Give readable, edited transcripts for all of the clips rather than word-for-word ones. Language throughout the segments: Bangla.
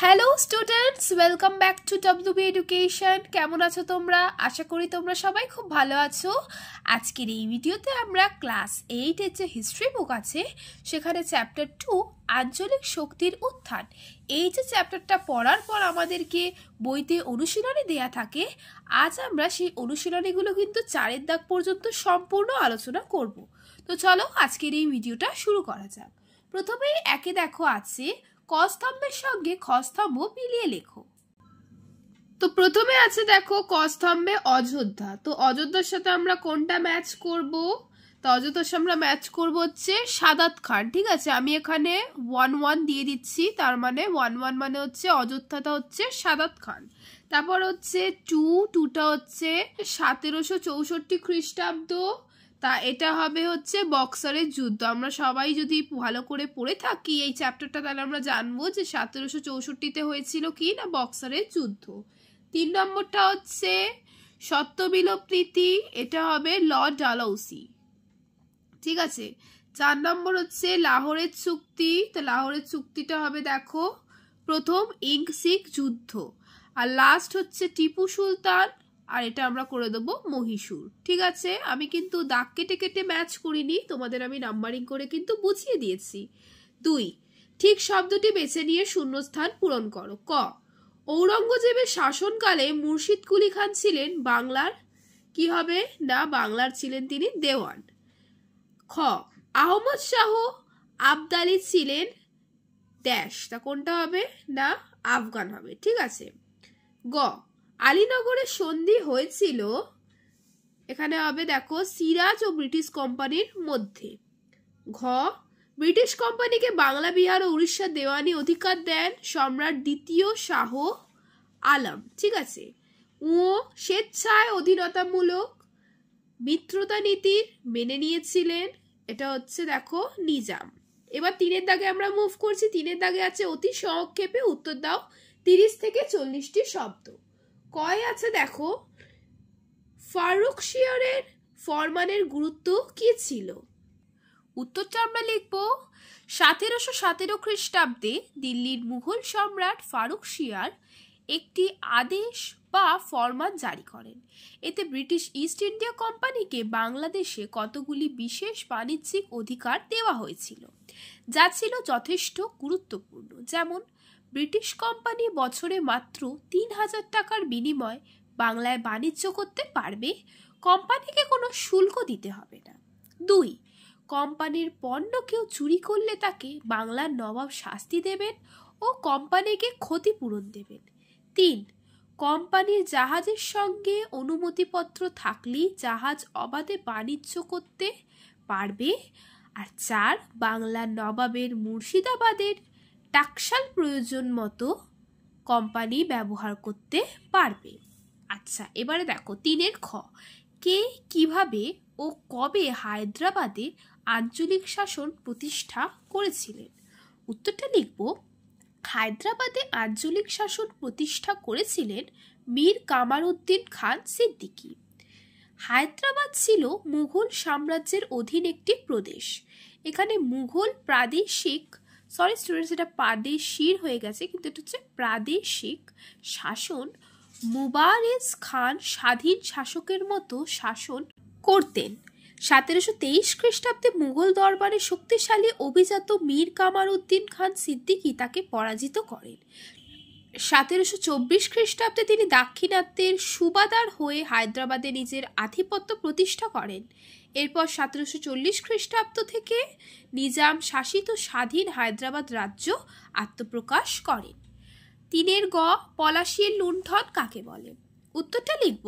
Hello students, welcome back to WB education. কেমন আছো তোমরা? আশা করি তোমরা সবাই খুব ভালো আছো। আজকের এই ভিডিওতে আমরা ক্লাস 8-এর যে হিস্ট্রি বুক আছে সেখানে চ্যাপ্টার 2 আঞ্চলিক শক্তির উত্থান, এই যে চ্যাপ্টারটা পড়ার পর আমাদেরকে বইতে অনুশীলনী দেয়া থাকে, আজ আমরা সেই অনুশীলনীগুলো কিন্তু 4-এর দাগ পর্যন্ত সম্পূর্ণ আলোচনা করব। তো চলো আজকের এই ভিডিওটা শুরু করা যাক। প্রথমেই একে দেখো আছে ক স্তম্ভের সঙ্গে খ স্তম্ভ মিলিয়ে লেখো। তো প্রথমে আছে দেখো ক স্তম্ভে অযোধ্যা। তো অযোধ্যার সাথে আমরা কোনটা ম্যাচ করব? তো অযোধ্যার সাথে আমরা ম্যাচ করব হচ্ছে সাদাত খান। ঠিক আছে, আমি এখানে 1-1 দিয়ে দিচ্ছি, তার মানে 1-1 মানে হচ্ছে অযোধ্যাটা হচ্ছে সাদাত খান। তারপর হচ্ছে 2টা হচ্ছে 1764 খ্রিস্টাব্দ। তা এটা হবে হচ্ছে বক্সারের যুদ্ধ। আমরা সবাই যদি ভালো করে পড়ে থাকি এই চ্যাপ্টারটা, তাহলে আমরা জানবো যে 1764-তে হয়েছিল কি না বক্সারের যুদ্ধ। 3 নম্বরটা হচ্ছে সত্যবিলোপ্রীতি, এটা হবে লর্ড ডালহৌসি। ঠিক আছে। 4 নম্বর হচ্ছে লাহোরের চুক্তি। তো লাহোরের চুক্তিটা হবে দেখো প্রথম ইংসিক যুদ্ধ। আর লাস্ট হচ্ছে টিপু সুলতান, আর এটা আমরা করে দেবো মহীশূর। ঠিক আছে, আমি কিন্তু দাগ কেটে কেটে ম্যাচ করিনি, তোমাদের আমি নাম্বারিং করে কিন্তু বুঝিয়ে দিয়েছি। 2, ঠিক শব্দটি বেছে নিয়ে শূন্যস্থান পূরণ করো। ক, ঔরঙ্গজেবের শাসনকালে মুর্শিদ কুলি খান ছিলেন বাংলার কি হবে না বাংলার ছিলেন তিনি দেওয়ান। খ, আহমদ শাহ আবদালি ছিলেন ড্যাশ, তা কোনটা হবে না আফগান হবে। ঠিক আছে। গ, আলীনগরের সন্ধি হয়েছিল, এখানে হবে দেখো সিরাজ ও ব্রিটিশ কোম্পানির মধ্যে। ঘ, ব্রিটিশ কোম্পানিকে বাংলা বিহার ও উড়িষ্যার দেওয়ানি অধিকার দেন সম্রাট দ্বিতীয় শাহ আলম। ঠিক আছে। ও, স্বেচ্ছায় অধীনতামূলক মিত্রতা নীতির মেনে নিয়েছিলেন, এটা হচ্ছে দেখো নিজাম। এবার 3-এর দাগে আমরা মুভ করছি। 3-এর দাগে আছে অতি সংক্ষেপে উত্তর দাও 30 থেকে 40টি শব্দ। কয় আছে দেখো ফারুকশিয়ারের ফরমানের গুরুত্ব কি ছিল? উত্তরটা আমরা লিখব 1717 খ্রিস্টাব্দে দিল্লির মুঘল সম্রাট ফারুকশিয়ার একটি আদেশ বা ফরমান জারি করেন। এতে ব্রিটিশ ইস্ট ইন্ডিয়া কোম্পানিকে বাংলাদেশে কতগুলি বিশেষ বাণিজ্যিক অধিকার দেওয়া হয়েছিল, যা ছিল যথেষ্ট গুরুত্বপূর্ণ। যেমন, ব্রিটিশ কোম্পানি বছরে মাত্র 3000 টাকার বিনিময়ে বাংলায় বাণিজ্য করতে পারবে, কোম্পানিকে কোনো শুল্ক দিতে হবে না। 2, কোম্পানির পণ্য কেউ চুরি করলে তাকে বাংলার নবাব শাস্তি দেবেন ও কোম্পানিকে ক্ষতিপূরণ দেবেন। 3, কোম্পানির জাহাজের সঙ্গে অনুমতিপত্র থাকলেই জাহাজ অবাধে বাণিজ্য করতে পারবে। আর 4, বাংলার নবাবের মুর্শিদাবাদের টাকশাল প্রয়োজন মতো কোম্পানি ব্যবহার করতে পারবে। আচ্ছা, এবারে দেখো 3-এর খ, কে কিভাবে ও কবে হায়দ্রাবাদে আঞ্চলিক শাসন প্রতিষ্ঠা করেছিলেন? উত্তরটা লিখব হায়দ্রাবাদে আঞ্চলিক শাসন প্রতিষ্ঠা করেছিলেন মীর কামারউদ্দিন খান সিদ্দিকী। হায়দ্রাবাদ ছিল মুঘল সাম্রাজ্যের অধীন একটি প্রদেশ। এখানে মুঘল প্রাদেশিক স্টুডেন্টস, এটা প্রাদেশির হয়ে গেছে, কিন্তু এটা হচ্ছে প্রাদেশিক শাসন মুবারেজ খান স্বাধীন শাসকের মতো শাসন করতেন। 1723 খ্রিস্টাব্দে মুঘল দরবারে শক্তিশালী অভিজাত মীর কামারউদ্দিন খান সিদ্দিকী তাকে পরাজিত করেন। 1724 খ্রিস্টাব্দে তিনি দাক্ষিণাত্যের সুবাদার হয়ে হায়দ্রাবাদে নিজের আধিপত্য প্রতিষ্ঠা করেন। এরপর 1740 খ্রিস্টাব্দ থেকে নিজাম শাসিত স্বাধীন হায়দ্রাবাদ রাজ্য আত্মপ্রকাশ করেন। 3-এর গ, পলাশীর লুণ্ঠন কাকে বলে? উত্তরটা লিখব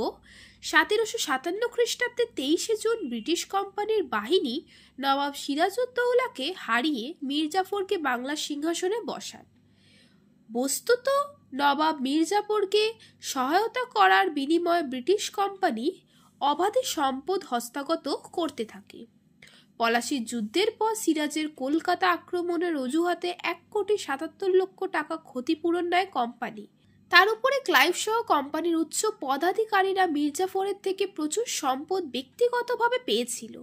1757 খ্রিস্টাব্দে 23শে জুন ব্রিটিশ কোম্পানির বাহিনী নবাব সিরাজউদ্দৌলাকে হারিয়ে মীর জাফরকে বাংলার সিংহাসনে বসান। বস্তুত নবাব মীর জাফরকে সহায়তা করার বিনিময়ে ব্রিটিশ কোম্পানি অবাধে সম্পদ হস্তগত করতে থাকে। পলাশীর যুদ্ধের পর সিরাজের কলকাতা আক্রমণের অজুহাতে 1,77,00,000 টাকা ক্ষতিপূরণ নেয় কোম্পানি। তার উপরে ক্লাইভ সহ কোম্পানির উচ্চ পদাধিকারীরা মির্জাফরের থেকে প্রচুর সম্পদ ব্যক্তিগতভাবে পেয়েছিল।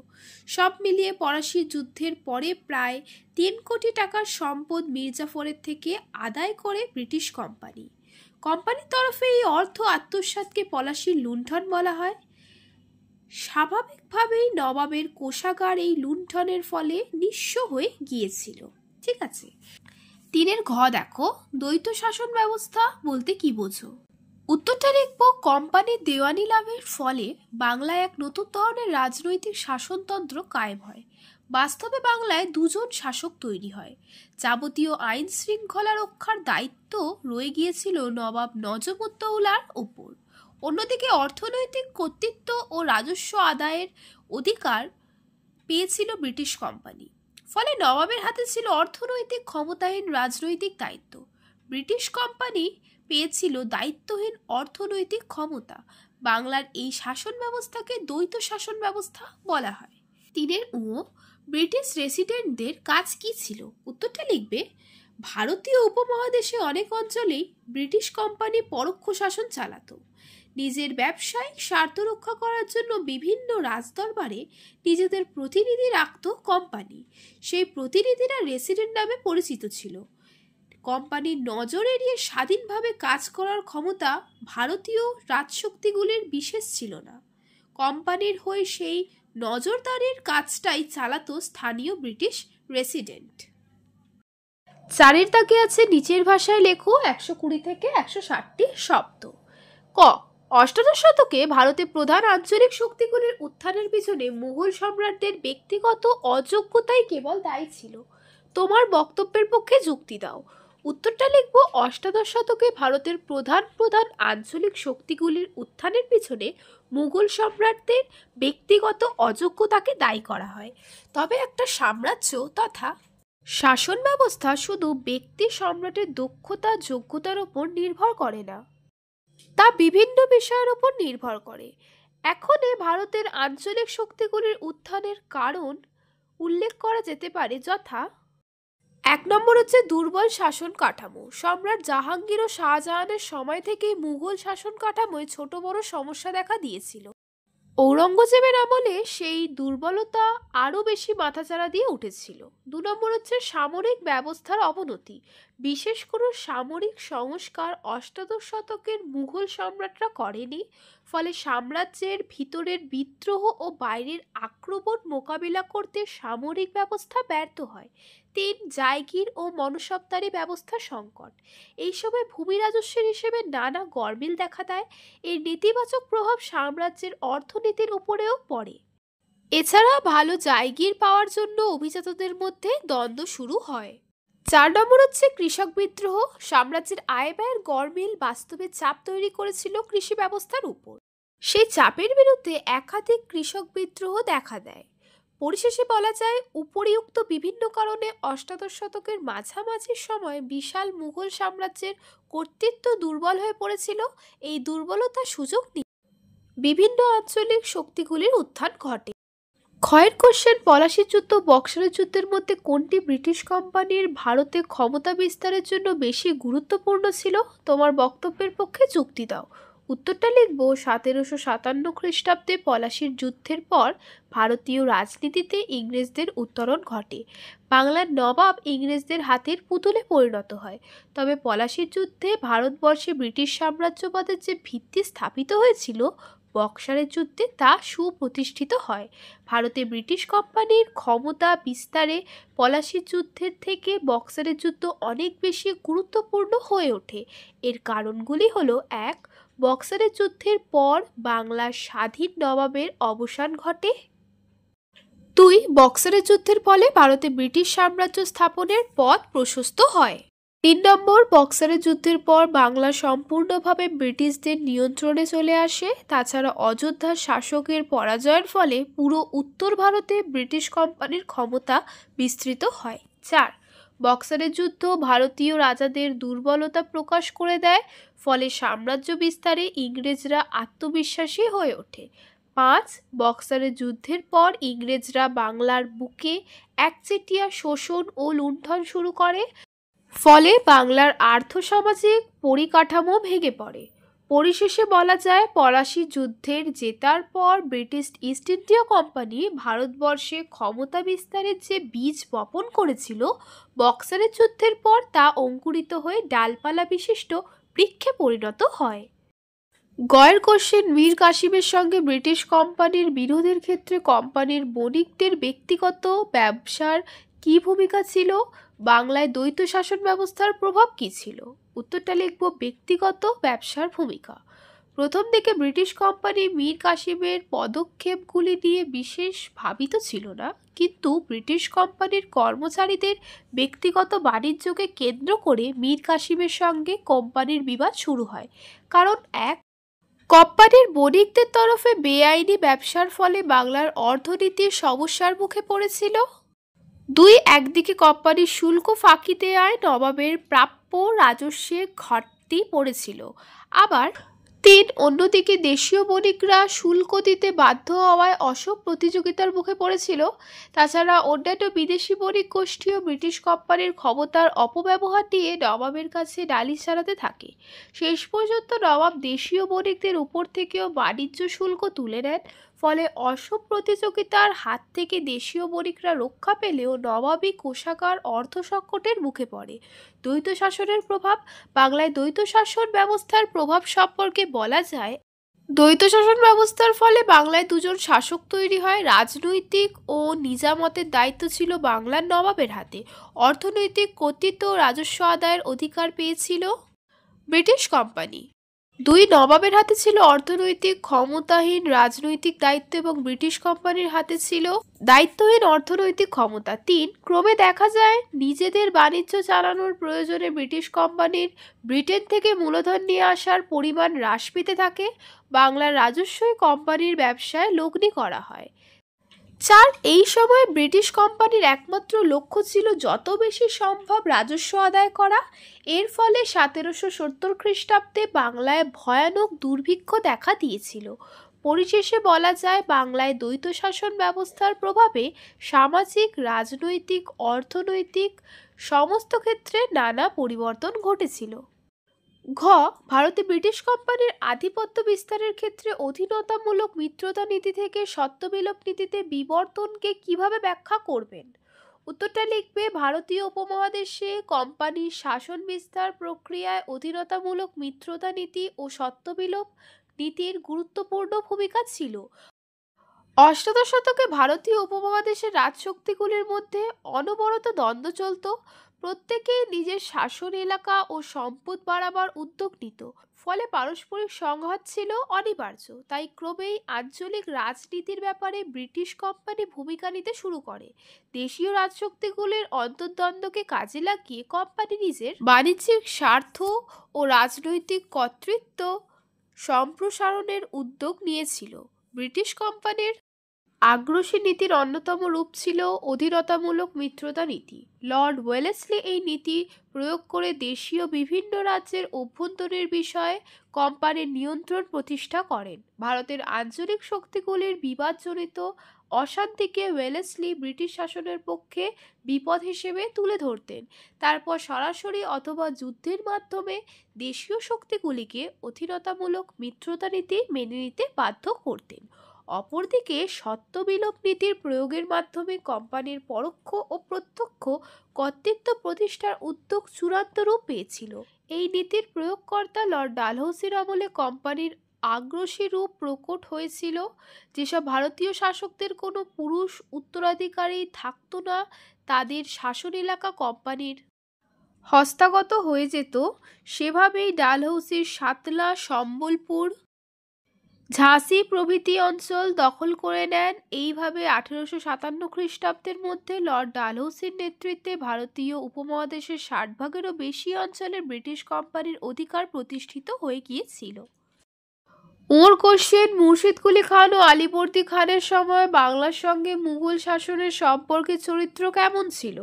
সব মিলিয়ে পলাশির যুদ্ধের পরে প্রায় 3 কোটি টাকার সম্পদ মির্জাফরের থেকে আদায় করে ব্রিটিশ কোম্পানি। কোম্পানির তরফে এই অর্থ আত্মসাৎকে পলাশির লুণ্ঠন বলা হয়। স্বাভাবিকভাবেই নবাবের কোষাগার এই লুণ্ঠনের ফলে নিঃস্ব হয়ে গিয়েছিল। ঠিক আছে, 3 ঘ দেখো, দ্বৈত শাসন ব্যবস্থা বলতে কি বোঝো? উত্তরটা লিখব, কোম্পানির দেওয়ানি লাভের ফলে বাংলায় এক নতুন ধরনের রাজনৈতিক শাসনতন্ত্র কায়েম হয়। বাস্তবে বাংলায় 2 জন শাসক তৈরি হয়। যাবতীয় আইন শৃঙ্খলা রক্ষার দায়িত্ব রয়ে গিয়েছিল নবাব নজমুদ্দৌলার ওপর। অন্যদিকে অর্থনৈতিক কর্তৃত্ব ও রাজস্ব আদায়ের অধিকার পেয়েছিল ব্রিটিশ কোম্পানি। ফলে নবাবের হাতে ছিল অর্থনৈতিক ক্ষমতাহীন রাজনৈতিক দায়িত্ব। ব্রিটিশ কোম্পানি পেয়েছিল দায়িত্বহীন অর্থনৈতিক ক্ষমতা। বাংলার এই শাসন ব্যবস্থাকে দ্বৈত শাসন ব্যবস্থা বলা হয়। 3 ও ব্রিটিশ রেসিডেন্টদের কাজ কি ছিল? উত্তরটা লিখবে, ভারতীয় উপমহাদেশে অনেক অঞ্চলেই ব্রিটিশ কোম্পানি পরোক্ষ শাসন চালাতো। নিজের ব্যবসায়িক স্বার্থ রক্ষা করার জন্য বিভিন্ন রাজদরবারে নিজেদের প্রতিনিধি রাখত কোম্পানি। সেই প্রতিনিধিরা রেসিডেন্ট নামে পরিচিত ছিল। কোম্পানির নজর এড়িয়ে স্বাধীনভাবে কাজ করার ক্ষমতা ভারতীয় রাজশক্তিগুলির বিশেষ ছিল না। কোম্পানির হয়ে সেই নজরদারির কাজটাই চালাতো স্থানীয় ব্রিটিশ রেসিডেন্ট। 4 দাগে আছে নিচের ভাষায় লেখো 120 থেকে 160টি শব্দ। ক, অষ্টাদশ শতকে ভারতে প্রধান আঞ্চলিক শক্তিগুলির উত্থানের পিছনে মুঘল সম্রাটদের ব্যক্তিগত অযোগ্যতাই কেবল দায়ী ছিল। তোমার বক্তব্যের পক্ষে যুক্তি দাও। উত্তরটা লিখব, অষ্টাদশ শতকে ভারতের প্রধান আঞ্চলিক শক্তিগুলির উত্থানের পিছনে মুঘল সম্রাটদের ব্যক্তিগত অযোগ্যতাকে দায়ী করা হয়। তবে একটা সাম্রাজ্য তথা শাসন ব্যবস্থা শুধু ব্যক্তি সম্রাটের দক্ষতা যোগ্যতার উপর নির্ভর করে না, তা বিভিন্ন বিষয়ের উপর নির্ভর করে। এখনে ভারতের আঞ্চলিক শক্তিগুলির উত্থানের কারণ উল্লেখ করা যেতে পারে, যথা 1 নম্বর হচ্ছে দুর্বল শাসন কাঠামো। সম্রাট জাহাঙ্গীর ও শাহজাহানের সময় থেকেই মুঘল শাসন কাঠামোয় ছোট বড় সমস্যা দেখা দিয়েছিল। ঔরঙ্গজেবের আমলে সেই দুর্বলতা আরও বেশি মাথাচাড়া দিয়ে উঠেছিল। 2 নম্বর হচ্ছে সামরিক ব্যবস্থার অবনতি। বিশেষ করে সামরিক সংস্কার অষ্টাদশ শতকের মুঘল সম্রাটরা করেনি। ফলে সাম্রাজ্যের ভিতরের বিদ্রোহ ও বাইরের আক্রমণ মোকাবিলা করতে সামরিক ব্যবস্থা ব্যর্থ হয়। 3 জায়গির ও মনসবদারি ব্যবস্থা সংকট। এই সময় ভূমি রাজস্বের হিসেবে নানা গরমিল দেখা দেয়। এর নেতিবাচক প্রভাব সাম্রাজ্যের অর্থনীতির উপরেও পড়ে। এছাড়া ভালো জায়গির পাওয়ার জন্য অভিজাতদের মধ্যে দ্বন্দ্ব শুরু হয়। 4 নম্বর হচ্ছে কৃষক বিদ্রোহ। সাম্রাজ্যের আয় ব্যয়ের গরমিল বাস্তবে চাপ তৈরি করেছিল কৃষি ব্যবস্থার উপর। সেই চাপের বিরুদ্ধে একাধিক কৃষক বিদ্রোহ দেখা দেয়। পরিশেষে বলা যায়, উপরিউক্ত বিভিন্ন কারণে অষ্টাদশ শতকের মাঝামাঝি সময় বিশাল মুঘল সাম্রাজ্যের কর্তৃত্ব দুর্বল হয়ে পড়েছিল। এই দুর্বলতার সুযোগ নিয়ে বিভিন্ন আঞ্চলিক শক্তিগুলির উত্থান ঘটে। ক্ষয়ের কোশ্চেন, পলাশির যুদ্ধ বক্সারের যুদ্ধের মধ্যে কোনটি ব্রিটিশ কোম্পানির ভারতে ক্ষমতা বিস্তারের জন্য বেশি গুরুত্বপূর্ণ ছিল? তোমার বক্তব্যের পক্ষে যুক্তি দাও। উত্তরটা লিখব, 1757 খ্রিস্টাব্দে পলাশির যুদ্ধের পর ভারতীয় রাজনীতিতে ইংরেজদের উত্তরণ ঘটে। বাংলার নবাব ইংরেজদের হাতের পুতুলে পরিণত হয়। তবে পলাশির যুদ্ধে ভারতবর্ষে ব্রিটিশ সাম্রাজ্যবাদের যে ভিত্তি স্থাপিত হয়েছিল, বক্সারের যুদ্ধে তা সুপ্রতিষ্ঠিত হয়। ভারতে ব্রিটিশ কোম্পানির ক্ষমতা বিস্তারে পলাশির যুদ্ধের থেকে বক্সারের যুদ্ধ অনেক বেশি গুরুত্বপূর্ণ হয়ে ওঠে। এর কারণগুলি হলো: 1. বক্সারের যুদ্ধের পর বাংলার স্বাধীন নবাবের অবসান ঘটে। 2. বক্সারের যুদ্ধের ফলে ভারতে ব্রিটিশ সাম্রাজ্য স্থাপনের পথ প্রশস্ত হয়। 3 নম্বর, বক্সারের যুদ্ধের পর বাংলা সম্পূর্ণভাবে ব্রিটিশদের নিয়ন্ত্রণে চলে আসে। তাছাড়া অযোধ্যার শাসকের পরাজয়ের ফলে পুরো উত্তর ভারতে ব্রিটিশ কোম্পানির ক্ষমতা বিস্তৃত হয়। 4. বক্সারের যুদ্ধ ভারতীয় রাজাদের দুর্বলতা প্রকাশ করে দেয়। ফলে সাম্রাজ্য বিস্তারে ইংরেজরা আত্মবিশ্বাসী হয়ে ওঠে। 5. বক্সারের যুদ্ধের পর ইংরেজরা বাংলার বুকে একচেটিয়া শোষণ ও লুণ্ঠন শুরু করে। ফলে বাংলার আর্থসামাজিক পরিকাঠামো ভেঙে পড়ে। পরিশেষে বলা যায়, পলাশী যুদ্ধের জেতার পর ব্রিটিশ ইস্ট ইন্ডিয়া কোম্পানি ভারতবর্ষে ক্ষমতা বিস্তারের যে বীজ বপন করেছিল, বক্সারের যুদ্ধের পর তা অঙ্কুরিত হয়ে ডালপালা বিশিষ্ট বৃক্ষে পরিণত হয়। গয়ের কোশ্চেন, মীর কাসিমের সঙ্গে ব্রিটিশ কোম্পানির বিরোধের ক্ষেত্রে কোম্পানির বণিকদের ব্যক্তিগত ব্যবসার কী ভূমিকা ছিল? বাংলায় দ্বৈত শাসন ব্যবস্থার প্রভাব কী ছিল? উত্তরটা লিখব ব্যক্তিগত ব্যবসার ভূমিকা। প্রথম দিকে ব্রিটিশ কোম্পানি মীর কাসিমের পদক্ষেপগুলি নিয়ে বিশেষ ভাবিত ছিল না, কিন্তু ব্রিটিশ কোম্পানির কর্মচারীদের ব্যক্তিগত বাণিজ্যকে কেন্দ্র করে মীর কাসিমের সঙ্গে কোম্পানির বিবাদ শুরু হয়। কারণ এক, কোম্পানির বণিকদের তরফে বেআইনি ব্যবসার ফলে বাংলার অর্থনীতির সমস্যার মুখে পড়েছিল। দুই, একদিকে কোম্পানির শুল্ক ফাঁকি দেওয়ায় নবাবের প্রাপ্য রাজস্বে ঘাটতি পড়েছিল। আবার তিন, অন্যদিকে দেশীয় বণিকরা শুল্ক দিতে বাধ্য হওয়ায় অসম প্রতিযোগিতার মুখে পড়েছিল। তাছাড়া অন্যান্য বিদেশি বণিক গোষ্ঠীও ব্রিটিশ কোম্পানির ক্ষমতার অপব্যবহার নিয়ে নবাবের কাছে নালিশ জানাতে থাকে। শেষ পর্যন্ত নবাব দেশীয় বণিকদের উপর থেকেও বাণিজ্য শুল্ক তুলে নেন। ফলে অসম প্রতিযোগিতার হাত থেকে দেশীয় বণিকরা রক্ষা পেলেও নবাবী কোষাগার অর্থ সংকটের মুখে পড়ে। দ্বৈত শাসনের প্রভাব। বাংলায় দ্বৈত শাসন ব্যবস্থার প্রভাব সম্পর্কে বলা যায়, দ্বৈত শাসন ব্যবস্থার ফলে বাংলায় দুজন শাসক তৈরি হয়। রাজনৈতিক ও নিজামতের দায়িত্ব ছিল বাংলার নবাবের হাতে। অর্থনৈতিক কর্তৃত্ব ও রাজস্ব আদায়ের অধিকার পেয়েছিল ব্রিটিশ কোম্পানি। দুই, নবাবের হাতে ছিল অর্থনৈতিক ক্ষমতাহীন রাজনৈতিক দায়িত্ব এবং ব্রিটিশ কোম্পানির হাতে ছিল দায়িত্বহীন অর্থনৈতিক ক্ষমতা। তিন, ক্রমে দেখা যায় নিজেদের বাণিজ্য চালানোর প্রয়োজনে ব্রিটিশ কোম্পানির ব্রিটেন থেকে মূলধন নিয়ে আসার পরিমাণ হ্রাস পেতে থাকে। বাংলার রাজস্বই কোম্পানির ব্যবসায় লগ্নি করা হয়। চার, এই সময় ব্রিটিশ কোম্পানির একমাত্র লক্ষ্য ছিল যত বেশি সম্ভব রাজস্ব আদায় করা। এর ফলে 1770 খ্রিস্টাব্দে বাংলায় ভয়ানক দুর্ভিক্ষ দেখা দিয়েছিল। পরিশেষে বলা যায়, বাংলায় দ্বৈত শাসন ব্যবস্থার প্রভাবে সামাজিক, রাজনৈতিক, অর্থনৈতিক সমস্ত ক্ষেত্রে নানা পরিবর্তন ঘটেছিল। ঘ, ভারতে ব্রিটিশ কোম্পানির আধিপত্য বিস্তারের ক্ষেত্রে অধীনতামূলক মিত্রতা নীতি থেকে সত্ত্ববিলোপ নীতিতে বিবর্তনকে কিভাবে ব্যাখ্যা করবেন? উত্তরটা লিখবে, ভারতীয় উপমহাদেশে কোম্পানির শাসন বিস্তার প্রক্রিয়ায় অধীনতামূলক মিত্রতা নীতি ও সত্ত্ববিলোপ নীতির গুরুত্বপূর্ণ ভূমিকা ছিল। অষ্টাদশ শতকে ভারতীয় উপমহাদেশের রাজশক্তিগুলির মধ্যে অনবরত দ্বন্দ্ব চলত। প্রত্যেকেই নিজের শাসন এলাকা ও সম্পদ বাড়াবার উদ্যোগ নিত। ফলে পারস্পরিক সংঘাত ছিল অনিবার্য। তাই ক্রমেই আঞ্চলিক রাজনীতির ব্যাপারে ব্রিটিশ কোম্পানি ভূমিকা নিতে শুরু করে। দেশীয় রাজশক্তিগুলির অন্তর্দ্বন্দ্বকে কাজে লাগিয়ে কোম্পানি নিজের বাণিজ্যিক স্বার্থ ও রাজনৈতিক কর্তৃত্ব সম্প্রসারণের উদ্যোগ নিয়েছিল। ব্রিটিশ কোম্পানির আগ্রাসী নীতির অন্যতম রূপ ছিল অধীনতামূলক মিত্রতা নীতি। লর্ড ওয়েলেসলি এই নীতি প্রয়োগ করে দেশীয় বিভিন্ন রাজ্যের অভ্যন্তরীণ বিষয়ে কোম্পানির নিয়ন্ত্রণ প্রতিষ্ঠা করেন। ভারতের আঞ্চলিক শক্তিগুলির বিবাদজনিত অশান্তিকে ওয়েলেসলি ব্রিটিশ শাসনের পক্ষে বিপদ হিসেবে তুলে ধরতেন। তারপর সরাসরি অথবা যুদ্ধের মাধ্যমে দেশীয় শক্তিগুলিকে অধীনতামূলক মিত্রতা নীতি মেনে নিতে বাধ্য করতেন। অপরদিকে সত্ত্ববিলোপ নীতির প্রয়োগের মাধ্যমে কোম্পানির পরোক্ষ ও প্রত্যক্ষ কর্তৃত্ব প্রতিষ্ঠার উদ্যোগ চূড়ান্ত রূপ পেয়েছিল। এই নীতির প্রয়োগকর্তা লর্ড ডালহৌসির আমলে কোম্পানির আগ্রাসী রূপ প্রকট হয়েছিল। যেসব ভারতীয় শাসকদের কোনো পুরুষ উত্তরাধিকারী থাকত না, তাদের শাসন এলাকা কোম্পানির হস্তগত হয়ে যেত। সেভাবেই ডালহৌসির সাতলা, সম্বলপুর, ঝাঁসি প্রভৃতি অঞ্চল দখল করে নেন। এইভাবে 1857 খ্রিস্টাব্দের মধ্যে লর্ড ডালহৌসির নেতৃত্বে ভারতীয় উপমহাদেশের 60 ভাগেরও বেশি অঞ্চলে ব্রিটিশ কোম্পানির অধিকার প্রতিষ্ঠিত হয়ে গিয়েছিল। ওর কোশ্চেন, মুর্শিদ কুলি খান ও আলীবর্দী খানের সময় বাংলার সঙ্গে মুঘল শাসনের সম্পর্কের চরিত্র কেমন ছিল?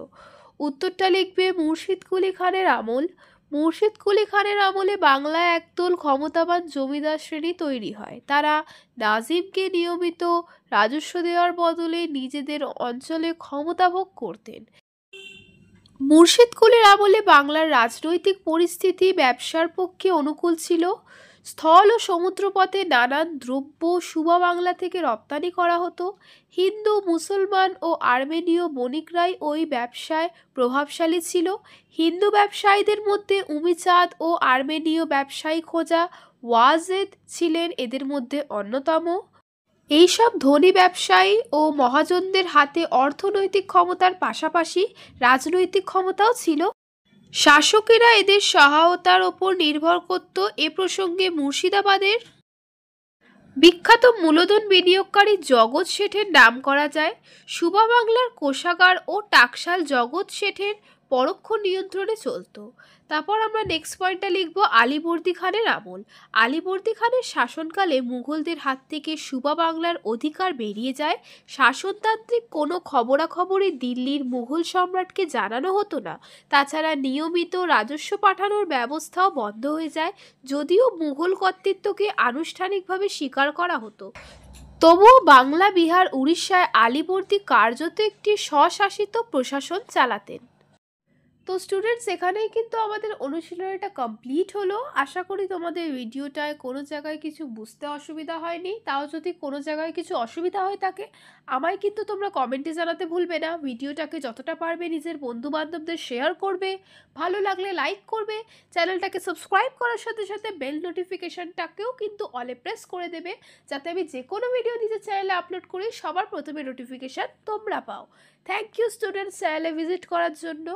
উত্তরটা লিখবে, মুর্শিদ কুলি খানের আমল। মুর্শিদ কুলি খানের আমলে বাংলায় একদল ক্ষমতাবান জমিদার শ্রেণী তৈরি হয়। তারা নাজিমকে নিয়মিত রাজস্ব দেওয়ার বদলে নিজেদের অঞ্চলে ক্ষমতা ভোগ করতেন। মুর্শিদকুলের আমলে বাংলার রাজনৈতিক পরিস্থিতি ব্যবসার পক্ষে অনুকূল ছিল। স্থল ও সমুদ্রপথে নানান দ্রব্য সুবা বাংলা থেকে রপ্তানি করা হতো। হিন্দু, মুসলমান ও আর্মেনীয় বণিকরাই ওই ব্যবসায় প্রভাবশালী ছিল। হিন্দু ব্যবসায়ীদের মধ্যে উমিচাঁদ ও আর্মেনীয় ব্যবসায়ী খোজা ওয়াজেদ ছিলেন এদের মধ্যে অন্যতম। এইসব ধনী ব্যবসায়ী ও মহাজনদের হাতে অর্থনৈতিক ক্ষমতার পাশাপাশি রাজনৈতিক ক্ষমতাও ছিল। শাসকেরা এদের সহায়তার ওপর নির্ভর করত। এ প্রসঙ্গে মুর্শিদাবাদের বিখ্যাত মূলধন বিনিয়োগকারী জগৎ শেঠের নাম করা যায়। সুবা বাংলার কোষাগার ও টাকশাল জগৎ শেঠের পরোক্ষ নিয়ন্ত্রণে চলত। তারপর আমরা নেক্সট পয়েন্টটা লিখব আলীবর্দী খানের আমল। আলীবর্দী খানের শাসনকালে মুঘলদের হাত থেকে সুবা বাংলার অধিকার বেরিয়ে যায়। শাসনতান্ত্রিক কোনো খবরাখবরই দিল্লির মুঘল সম্রাটকে জানানো হতো না। তাছাড়া নিয়মিত রাজস্ব পাঠানোর ব্যবস্থাও বন্ধ হয়ে যায়। যদিও মুঘল কর্তৃত্বকে আনুষ্ঠানিকভাবে স্বীকার করা হতো, তবুও বাংলা, বিহার, উড়িষ্যায় আলীবর্দী কার্যত একটি স্বশাসিত প্রশাসন চালাতেন। তো স্টুডেন্টস, এখানেই কিন্তু আমাদের অনুশীলনীটা কমপ্লিট হলো। আশা করি তোমাদের ভিডিওটায় কোনো জায়গায় কিছু বুঝতে অসুবিধা হয়নি। তাও যদি কোনো জায়গায় কিছু অসুবিধা হয়ে থাকে আমায় কিন্তু তোমরা কমেন্টে জানাতে ভুলবে না। ভিডিওটাকে যতটা পারবে নিজের বন্ধু বান্ধবদের শেয়ার করবে, ভালো লাগলে লাইক করবে, চ্যানেলটাকে সাবস্ক্রাইব করার সাথে সাথে বেল নোটিফিকেশনটাকেও কিন্তু অলে প্রেস করে দেবে, যাতে আমি যে কোনো ভিডিও নিজের চ্যানেলে আপলোড করি সবার প্রথমে নোটিফিকেশান তোমরা পাও। থ্যাংক ইউ স্টুডেন্টস চ্যানেলে ভিজিট করার জন্য।